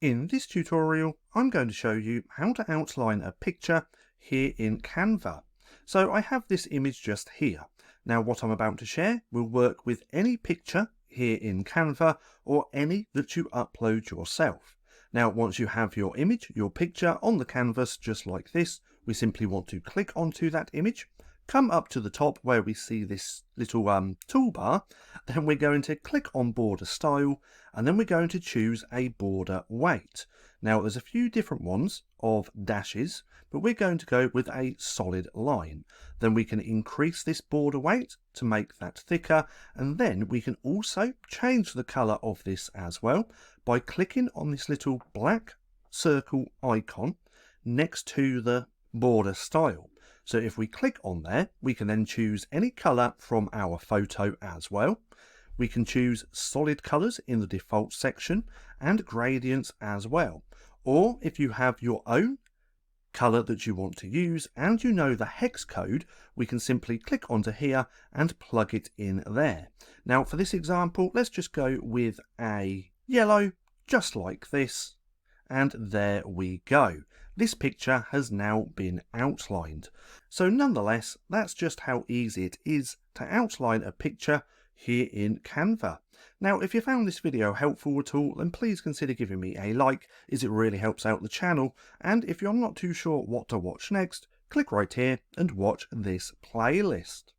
In this tutorial, I'm going to show you how to outline a picture here in Canva. So I have this image just here. Now what I'm about to share will work with any picture here in Canva or any that you upload yourself. Now once you have your image, your picture on the canvas just like this, we simply want to click onto that image, come up to the top where we see this little toolbar, then we're going to click on border style, and then we're going to choose a border weight. Now there's a few different ones of dashes, but we're going to go with a solid line. Then we can increase this border weight to make that thicker, and then we can also change the color of this as well by clicking on this little black circle icon next to the border style. So if we click on there, we can then choose any color from our photo as well. We can choose solid colors in the default section and gradients as well. Or if you have your own color that you want to use and you know the hex code, we can simply click onto here and plug it in there. Now for this example, let's just go with a yellow, just like this. And there we go. This picture has now been outlined. So nonetheless, that's just how easy it is to outline a picture here in Canva. Now, if you found this video helpful at all, then please consider giving me a like, as it really helps out the channel. And if you're not too sure what to watch next, click right here and watch this playlist.